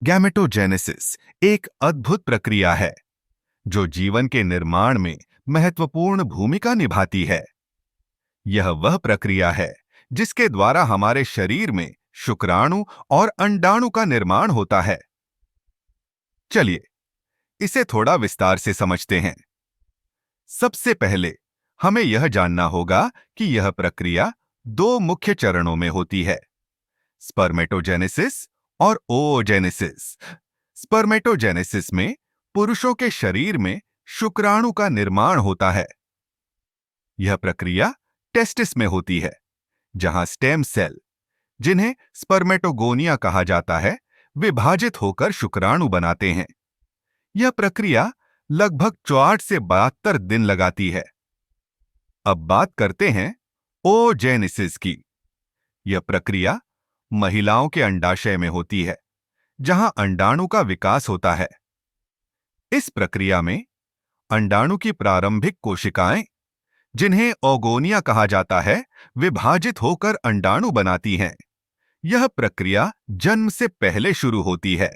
Gametogenesis एक अद्भुत प्रक्रिया है जो जीवन के निर्माण में महत्वपूर्ण भूमिका निभाती है। यह वह प्रक्रिया है जिसके द्वारा हमारे शरीर में शुक्राणु और अंडाणु का निर्माण होता है। चलिए इसे थोड़ा विस्तार से समझते हैं। सबसे पहले हमें यह जानना होगा कि यह प्रक्रिया दो मुख्य चरणों में होती है, स्पर्मेटोजेनेसिस और ओओजेनेसिस। स्पर्मेटोजेनेसिस में पुरुषों के शरीर में शुक्राणु का निर्माण होता है। यह प्रक्रिया टेस्टिस में होती है, जहां स्टेम सेल, जिन्हें स्पर्मेटोगोनिया कहा जाता है, विभाजित होकर शुक्राणु बनाते हैं। यह प्रक्रिया लगभग 64 से 72 दिन लगाती है। अब बात करते हैं ओजेनेसिस की। यह प्रक्रिया महिलाओं के अंडाशय में होती है, जहां अंडाणु का विकास होता है। इस प्रक्रिया में अंडाणु की प्रारंभिक कोशिकाएं, जिन्हें ओगोनिया कहा जाता है, विभाजित होकर अंडाणु बनाती हैं। यह प्रक्रिया जन्म से पहले शुरू होती है,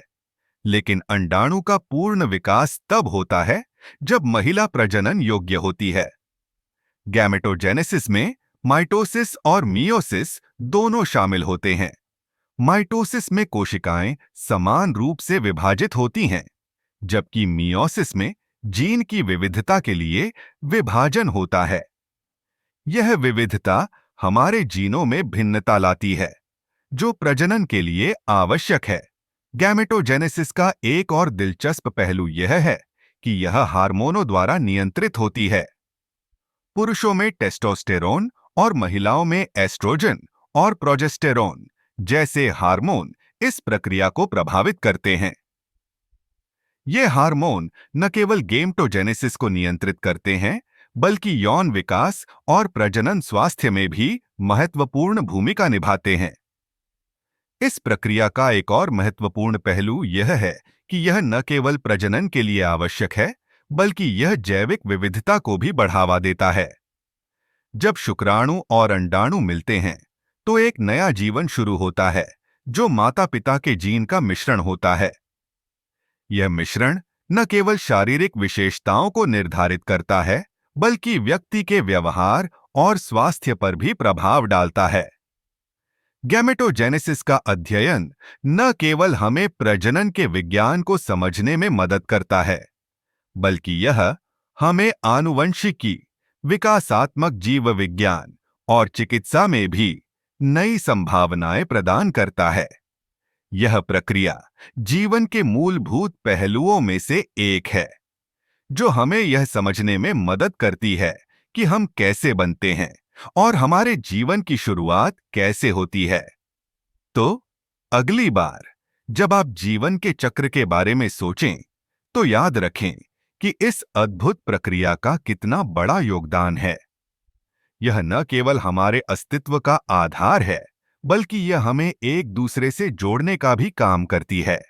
लेकिन अंडाणु का पूर्ण विकास तब होता है जब महिला प्रजनन योग्य होती है। गैमेटोजेनेसिस में माइटोसिस और मियोसिस दोनों शामिल होते हैं। माइटोसिस में कोशिकाएं समान रूप से विभाजित होती हैं, जबकि मियोसिस में जीन की विविधता के लिए विभाजन होता है। यह विविधता हमारे जीनों में भिन्नता लाती है, जो प्रजनन के लिए आवश्यक है। गैमेटोजेनेसिस का एक और दिलचस्प पहलू यह है कि यह हार्मोनों द्वारा नियंत्रित होती है। पुरुषों में टेस्टोस्टेरोन और महिलाओं में एस्ट्रोजन और प्रोजेस्टेरोन जैसे हार्मोन इस प्रक्रिया को प्रभावित करते हैं। ये हार्मोन न केवल गैमेटोजेनेसिस को नियंत्रित करते हैं, बल्कि यौन विकास और प्रजनन स्वास्थ्य में भी महत्वपूर्ण भूमिका निभाते हैं। इस प्रक्रिया का एक और महत्वपूर्ण पहलू यह है कि यह न केवल प्रजनन के लिए आवश्यक है, बल्कि यह जैविक विविधता को भी बढ़ावा देता है। जब शुक्राणु और अंडाणु मिलते हैं, तो एक नया जीवन शुरू होता है, जो माता-पिता के जीन का मिश्रण होता है। यह मिश्रण न केवल शारीरिक विशेषताओं को निर्धारित करता है, बल्कि व्यक्ति के व्यवहार और स्वास्थ्य पर भी प्रभाव डालता है। गैमेटोजेनेसिस का अध्ययन न केवल हमें प्रजनन के विज्ञान को समझने में मदद करता है, बल्कि यह हमें आनुवंशिकी, विकासात्मक जीव विज्ञान और चिकित्सा में भी नई संभावनाएं प्रदान करता है। यह प्रक्रिया जीवन के मूलभूत पहलुओं में से एक है, जो हमें यह समझने में मदद करती है कि हम कैसे बनते हैं और हमारे जीवन की शुरुआत कैसे होती है। तो अगली बार जब आप जीवन के चक्र के बारे में सोचें, तो याद रखें कि इस अद्भुत प्रक्रिया का कितना बड़ा योगदान है। यह न केवल हमारे अस्तित्व का आधार है, बल्कि यह हमें एक दूसरे से जोड़ने का भी काम करती है।